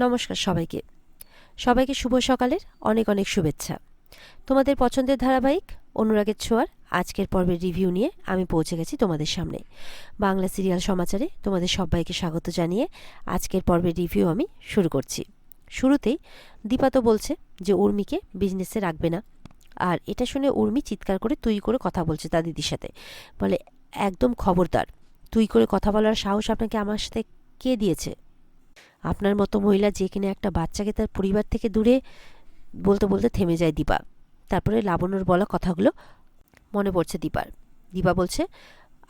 নমস্কার সবাইকে। সবাইকে শুভ সকালের অনেক অনেক শুভেচ্ছা। তোমাদের পছন্দের ধারাবাহিক অনুরাগের ছোঁয়ার আজকের পর্বের রিভিউ নিয়ে আমি পৌঁছে গেছি তোমাদের সামনে। বাংলা সিরিয়াল সমাচারে তোমাদের সবাইকে স্বাগত জানিয়ে আজকের পর্বের রিভিউ আমি শুরু করছি। শুরুতেই দীপা তো বলছে যে উর্মিকে বিজনেসে রাখবে না, আর এটা শুনে উর্মি চিৎকার করে তুই করে কথা বলছে তার দিদির সাথে। বলে, একদম খবরদার, তুই করে কথা বলার সাহস আপনাকে আমার সাথে কে দিয়েছে? আপনার মতো মহিলা যে কিনা একটা বাচ্চাকে তার পরিবার থেকে দূরে, বলতে বলতে থেমে যায় দীপা। তারপরে লাবণ্যর বলা কথাগুলো মনে পড়ছে দীপার। দীপা বলছে,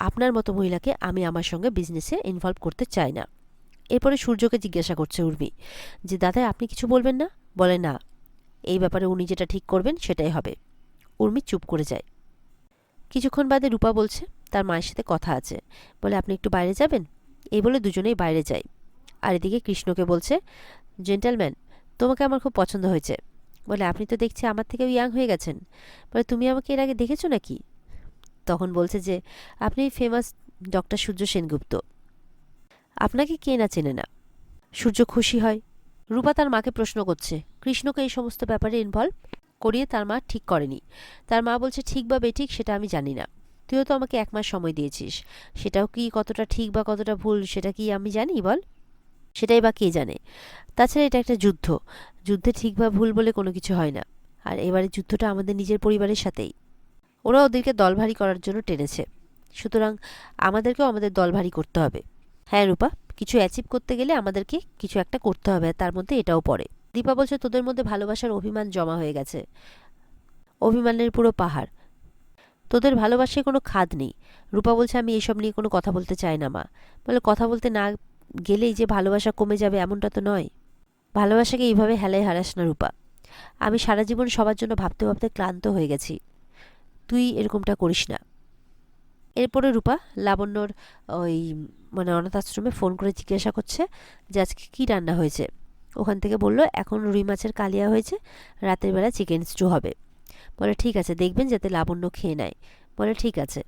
আপনার মতো মহিলাকে আমি আমার সঙ্গে বিজনেসে ইনভলভ করতে চাই না। এরপরে সূর্যকে জিজ্ঞাসা করছে উর্মি যে, দাদা আপনি কিছু বলবেন না? বলে, না, এই ব্যাপারে উনি যেটা ঠিক করবেন সেটাই হবে। উর্মি চুপ করে যায়। কিছুক্ষণ বাদে রূপা বলছে তার মায়ের সাথে কথা আছে। বলে, আপনি একটু বাইরে যাবেন? এই বলে দুজনেই বাইরে যায়। আর এদিকে কৃষ্ণকে বলছে, জেন্টলম্যান, তোমাকে আমার খুব পছন্দ হয়েছে। বলে, আপনি তো দেখছি আমার থেকেও ইয়াং হয়ে গেছেন। বলে, তুমি আমাকে এর আগে দেখেছো নাকি? তখন বলছে যে, আপনি ফেমাস ডক্টর সূর্য সেনগুপ্ত, আপনাকে কে না চেনে না। সূর্য খুশি হয়। রূপা তার মাকে প্রশ্ন করছে কৃষ্ণকে এই সমস্ত ব্যাপারে ইনভলভ করিয়ে তার মা ঠিক করেনি। তার মা বলছে, ঠিক বা বেঠিক সেটা আমি জানি না, তুইও তো আমাকে 1 মাস সময় দিয়েছিস, সেটাও কি কতটা ঠিক বা কতটা ভুল সেটা কি আমি জানি বল? সেটাই বা কে জানে? তাছাড়া এটা একটা যুদ্ধ, যুদ্ধে ঠিক বা ভুল বলে কোনো কিছু হয় না। আর এবারে যুদ্ধটা আমাদের নিজের পরিবারের সাথেই। ওরা ওদেরকে দল ভারী করার জন্য টেনেছে, সুতরাং আমাদেরকেও আমাদের দল ভারী করতে হবে। হ্যাঁ রূপা, কিছু অ্যাচিভ করতে গেলে আমাদেরকে কিছু একটা করতে হবে, আর তার মধ্যে এটাও পড়ে। দীপা বলছে, তোদের মধ্যে ভালোবাসার অভিমান জমা হয়ে গেছে, অভিমানের পুরো পাহাড়, তোদের ভালোবাসায় কোনো খাদ নেই। রূপা বলছে, আমি এসব নিয়ে কোনো কথা বলতে চাই না মা। বলে, কথা বলতে না গেলেই যে ভালোবাসা কমে যাবে এমনটা তো নয়। ভালোবাসাকে এইভাবে হেলায় হারাস না রূপা, আমি সারা জীবন সবার জন্য ভাবতে ভাবতে ক্লান্ত হয়ে গেছি, তুই এরকমটা করিস না। এরপরে রূপা লাবণ্যর ওই অনাথ আশ্রমে ফোন করে জিজ্ঞাসা করছে যে আজকে কী রান্না হয়েছে। ওখান থেকে বলল, এখন রুই মাছের কালিয়া হয়েছে, রাতের বেলা চিকেন স্টু হবে। বলে, ঠিক আছে, দেখবেন যাতে লাবণ্য খেয়ে নেয়। বলে, ঠিক আছে।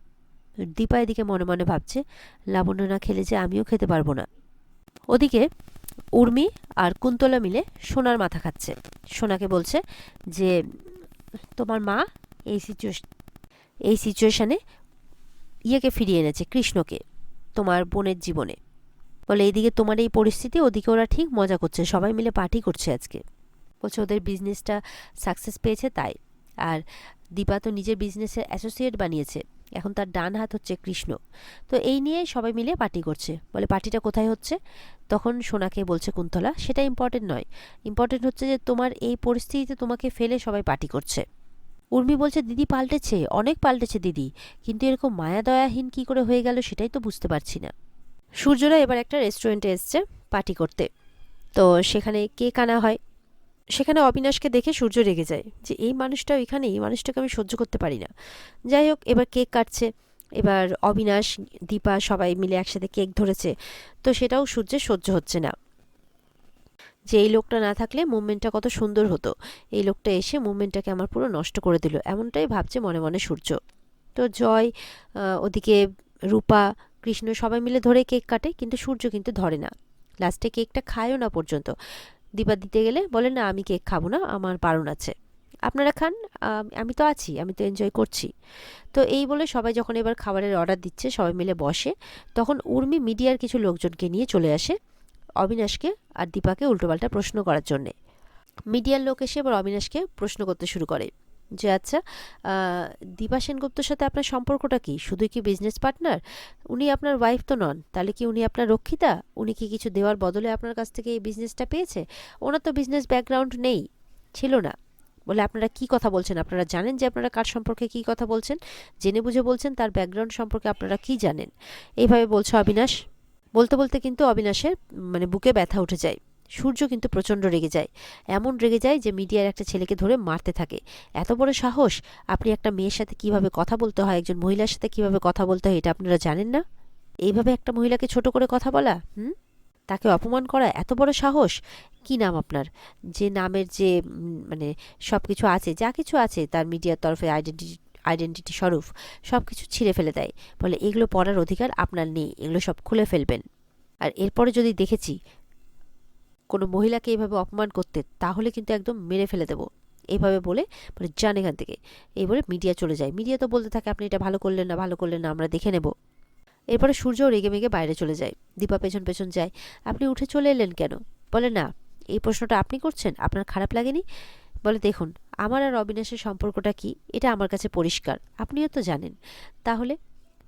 দীপা এদিকে মনে মনে ভাবছে, লাবণ্য না খেলে যে আমিও খেতে পারবো না। ওদিকে উর্মি আর কুন্তলা মিলে সোনার মাথা খাচ্ছে। সোনাকে বলছে যে, তোমার মা এই সিচুয়েশনে ইয়েকে ফিরিয়ে এনেছে, কৃষ্ণকে, তোমার বোনের জীবনে। বলে, এইদিকে তোমার এই পরিস্থিতি, ওদিকে ওরা ঠিক মজা করছে, সবাই মিলে পার্টি করছে আজকে। বলছে ওদের বিজনেসটা সাকসেস পেয়েছে তাই। আর দীপা তো নিজের বিজনেসের অ্যাসোসিয়েট বানিয়েছে, এখন তার ডান হাত হচ্ছে কৃষ্ণ। তো এই নিয়ে সবাই মিলে পার্টি করছে। বলে, পার্টিটা কোথায় হচ্ছে? তখন সোনাকে বলছে কুন্তলা, সেটা ইম্পর্টেন্ট নয়, ইম্পর্টেন্ট হচ্ছে যে তোমার এই পরিস্থিতিতে তোমাকে ফেলে সবাই পার্টি করছে। উর্মি বলছে, দিদি পাল্টেছে, অনেক পাল্টেছে দিদি, কিন্তু এরকম মায়া দয়াহীন কী করে হয়ে গেল সেটাই তো বুঝতে পারছি না। সূর্যরা এবার একটা রেস্টুরেন্টে এসছে পার্টি করতে। তো সেখানে কেক আনা হয়। সেখানে অবিনাশকে দেখে সূর্য রেগে যায় যে এই মানুষটাও এখানে, এই মানুষটাকে আমি সহ্য করতে পারি না। যাই হোক, এবার কেক কাটছে। এবার অবিনাশ, দীপা সবাই মিলে একসাথে কেক ধরেছে। তো সেটাও সূর্যের সহ্য হচ্ছে না, যে এই লোকটা না থাকলে মুভমেন্টটা কত সুন্দর হতো, এই লোকটা এসে মুভমেন্টটাকে আমার পুরো নষ্ট করে দিল, এমনটাই ভাবছে মনে মনে সূর্য। তো জয়, ওদিকে রূপা, কৃষ্ণ সবাই মিলে ধরে কেক কাটে, কিন্তু সূর্য কিন্তু ধরে না, লাস্টে কেকটা খায়ও না পর্যন্ত। দীপা দিতে গেলে বলে, না আমি কেক খাবো না, আমার বারণ আছে, আপনারা খান, আমি তো আছি, আমি তো এনজয় করছি। তো এই বলে সবাই যখন এবার খাবারের অর্ডার দিচ্ছে, সবাই মিলে বসে, তখন উর্মি মিডিয়ার কিছু লোকজনকে নিয়ে চলে আসে অবিনাশকে আর দীপাকে উল্টোপাল্টা প্রশ্ন করার জন্যে। মিডিয়ার লোক এসে এবার অবিনাশকে প্রশ্ন করতে শুরু করে যে, আচ্ছা, দীপা সেনগুপ্তর সাথে আপনার সম্পর্কটা কি? শুধুই কি বিজনেস পার্টনার? উনি আপনার ওয়াইফ তো নন, তাহলে কি উনি আপনার রক্ষিতা? উনি কি কিছু দেওয়ার বদলে আপনার কাছ থেকে এই বিজনেসটা পেয়েছে? ওনার তো বিজনেস ব্যাকগ্রাউন্ড নেই, ছিল না। বলে, আপনারা কি কথা বলছেন? আপনারা জানেন যে আপনারা কার সম্পর্কে কি কথা বলছেন? জেনে বুঝে বলছেন, তার ব্যাকগ্রাউন্ড সম্পর্কে আপনারা কি জানেন? এইভাবে বলছে অবিনাশ। বলতে বলতে কিন্তু অবিনাশের বুকে ব্যথা উঠে যায়। সূর্য কিন্তু প্রচণ্ড রেগে যায়, এমন রেগে যায় যে মিডিয়ার একটা ছেলেকে ধরে মারতে থাকে। এত বড় সাহস! আপনি একটা মেয়ের সাথে কিভাবে কথা বলতে হয়, একজন মহিলার সাথে কিভাবে কথা বলতে হয়, এটা আপনারা জানেন না? এইভাবে একটা মহিলাকে ছোট করে কথা বলা, তাকে অপমান করা, এত বড় সাহস! কি নাম আপনার? যে নামের যে সব কিছু আছে, যা কিছু আছে তার মিডিয়ার তরফে আইডেন্টিটি স্বরূপ সব কিছু ছিঁড়ে ফেলে দেয়। বলে, এগুলো পড়ার অধিকার আপনার নেই, এগুলো সব খুলে ফেলবেন। আর এরপরে যদি দেখেছি কোনো মহিলাকে এইভাবে অপমান করতে, তাহলে কিন্তু একদম মেরে ফেলে দেবো। এইভাবে বলে যান এখান থেকে। এই বলে মিডিয়া চলে যায়। মিডিয়া তো বলতে থাকে, আপনি এটা ভালো করলেন না, ভালো করলেন না, আমরা দেখে নেব। এরপরে সূর্য রেগে মেগে বাইরে চলে যায়। দীপা পেছন পেছন যায়। আপনি উঠে চলে এলেন কেন? বলে না, এই প্রশ্নটা আপনি করছেন, আপনার খারাপ লাগেনি? বলে দেখুন, আমার আর অবিনাশের সম্পর্কটা কি এটা আমার কাছে পরিষ্কার, আপনিও তো জানেন। তাহলে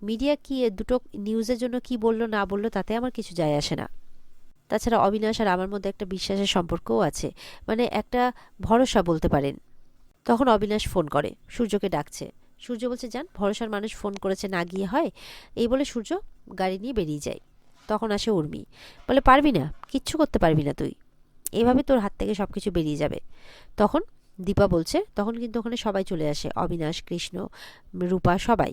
মিডিয়া কি দুটো নিউজের জন্য কি বললো না বললো তাতে আমার কিছু যায় আসে না। তাছাড়া অবিনাশ আর আমার মধ্যে একটা বিশ্বাসের সম্পর্কও আছে, একটা ভরসা বলতে পারেন। তখন অবিনাশ ফোন করে, সূর্যকে ডাকছে। সূর্য বলছে যান, ভরসার মানুষ ফোন করেছে, না গিয়ে হয়? এই বলে সূর্য গাড়ি নিয়ে বেরিয়ে যায়। তখন আসে উর্মি, বলে পারবি না, কিচ্ছু করতে পারবি না তুই, এভাবে তোর হাত থেকে সব কিছু বেরিয়ে যাবে। তখন দীপা বলছে, তখন কিন্তু ওখানে সবাই চলে আসে, অবিনাশ, কৃষ্ণ, রূপা, সবাই।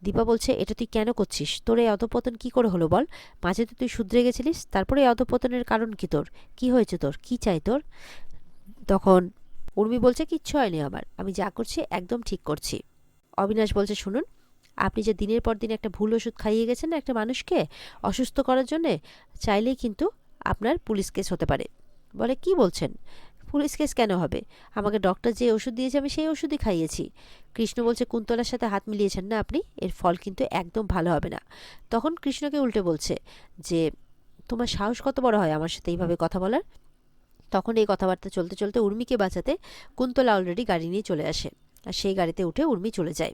দীপা বলছে এটা তুই কেন করছিস? তোর এই অধঃপতন কি করে হলো বল? মাঝে তো তুই শুধরে গেছিলিস, তারপরে এই অধঃপতনের কারণ কি তোর? কি হয়েছে তোর? কি চাই তোর? তখন উর্মি বলছে কিচ্ছু হয়নি আমার, আমি যা করছি একদম ঠিক করছি। অবিনাশ বলছে শুনুন, আপনি যে দিনের পর দিন একটা ভুল ওষুধ খাইয়ে গেছেন না একটা মানুষকে অসুস্থ করার জন্যে, চাইলেই কিন্তু আপনার পুলিশ কেস হতে পারে। বলে কি বলছেন? পুলিশ কেস কেন হবে? আমাকে ডক্টর যে ওষুধ দিয়েছে আমি সেই ওষুধই খাইয়েছি। কৃষ্ণ বলছে কুন্তলার সাথে হাত মিলিয়েছেন না আপনি, এর ফল কিন্তু একদম ভালো হবে না। তখন কৃষ্ণকে উল্টে বলছে যে তোমার সাহস কত বড় হয় আমার সাথে এইভাবে কথা বলার? তখন এই কথাবার্তা চলতে চলতে উর্মিকে বাঁচাতে কুন্তলা অলরেডি গাড়ি নিয়ে চলে আসে, আর সেই গাড়িতে উঠে উর্মি চলে যায়।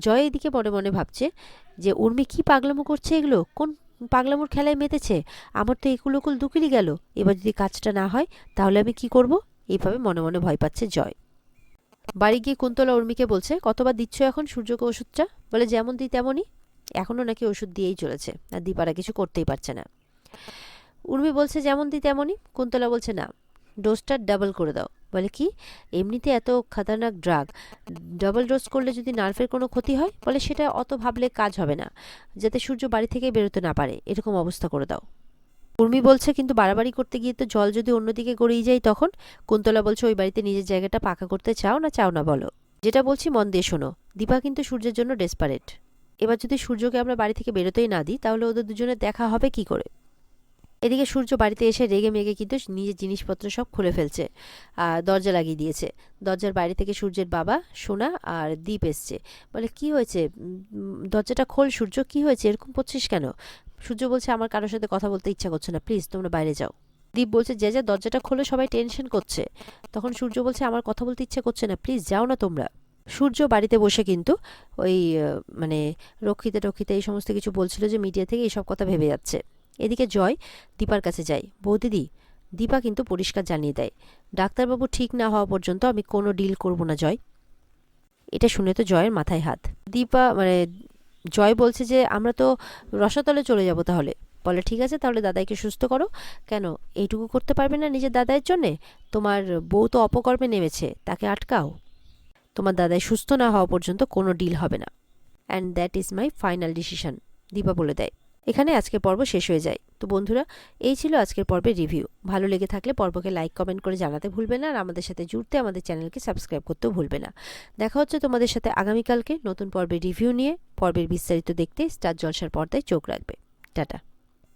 জয় এদিকে মনে মনে ভাবছে যে উর্মি কি পাগলামো করছে, এগুলো কোন পাগলামোর খেলায় মেতেছে? আমার তো একুলকুল দুকিলি গেল, এবার যদি কাজটা না হয় তাহলে আমি কি করব? এইভাবে মনে মনে ভয় পাচ্ছে জয়। বাড়ি গিয়ে কুন্তলা উর্মিকে বলছে কতবার দিচ্ছ এখন সূর্যকে ওষুধটা? বলে যেমন দিই তেমনই, এখনও নাকি ওষুধ দিয়েই চলেছে, আর দীপারা কিছু করতেই পারছে না। উর্মি বলছে যেমন দিই তেমনই। কুন্তলা বলছে না, ডোজটা ডাবল করে দাও। বলে কি? এমনিতে এত খতরনাক ড্রাগ, ডাবল ডোজ করলে যদি নার্ভের কোনো ক্ষতি হয়? বলে সেটা অত ভাবলে কাজ হবে না, যাতে সূর্য বাড়ি থেকে বেরোতে না পারে এরকম অবস্থা করে দাও। উর্মি বলছে কিন্তু বাড়াবাড়ি করতে গিয়ে তো জল যদি অন্যদিকে গড়িয়ে যায় তখন? কুন্তলা বলছে ওই বাড়িতে নিজের জায়গাটা পাকা করতে চাও না চাও না বলো? যেটা বলছি মন দিয়ে শোনো, দীপা কিন্তু সূর্যের জন্য ডেসপারেট। এবার যদি সূর্যকে আমরা বাড়ি থেকে বেরোতেই না দিই তাহলে ওদের দুজনের দেখা হবে কি করে? এদিকে সূর্য বাড়িতে এসে রেগে মেগে কিন্তু নিজের জিনিসপত্র সব খুলে ফেলছে, দরজা লাগিয়ে দিয়েছে। দরজার বাইরে থেকে সূর্যের বাবা, সোনা আর দীপ এসছে। বলে কি হয়েছে? দরজাটা খোল সূর্য, কি হয়েছে, এরকম করছিস কেন? সূর্য বলছে আমার কারোর সাথে কথা বলতে ইচ্ছা করছে না, প্লিজ তোমরা বাইরে যাও। দীপ বলছে যে যা দরজাটা খোলো, সবাই টেনশন করছে। তখন সূর্য বলছে আমার কথা বলতে ইচ্ছা করছে না, প্লিজ যাও না তোমরা। সূর্য বাড়িতে বসে কিন্তু ওই রক্ষিতে টক্ষিতে এই সমস্ত কিছু বলছিল যে মিডিয়া থেকে এইসব কথা ভেবে যাচ্ছে। এদিকে জয় দীপার কাছে যায়, বৌদিদি। দীপা কিন্তু পরিষ্কার জানিয়ে দেয়, ডাক্তারবাবু ঠিক না হওয়া পর্যন্ত আমি কোনো ডিল করব না জয়। এটা শুনে তো জয়ের মাথায় হাত। দীপা জয় বলছে যে আমরা তো রসাতলে চলে যাব তাহলে। বলে ঠিক আছে, তাহলে দাদাইকে সুস্থ করো। কেন এইটুকু করতে পারবে না নিজের দাদাইয়ের জন্যে? তোমার বউ তো অপকর্মে নেমেছে, তাকে আটকাও। তোমার দাদাই সুস্থ না হওয়া পর্যন্ত কোনো ডিল হবে না, and that is my final decision, Dipa বলে দেয়। এখানে আজকের পর্ব শেষ হয়ে যায়। তো বন্ধুরা, এই ছিল আজকের পর্বের রিভিউ। ভালো লেগে থাকলে পর্বকে লাইক কমেন্ট করে জানাতে ভুলবে না, আর আমাদের সাথে জুড়তে আমাদের চ্যানেলকে সাবস্ক্রাইব করতেও ভুলবে না। দেখা হচ্ছে তোমাদের সাথে আগামীকালকে নতুন পর্বের রিভিউ নিয়ে। পর্বের বিস্তারিত দেখতে স্টার জলসার পর্দায় চোখ রাখবে। টাটা।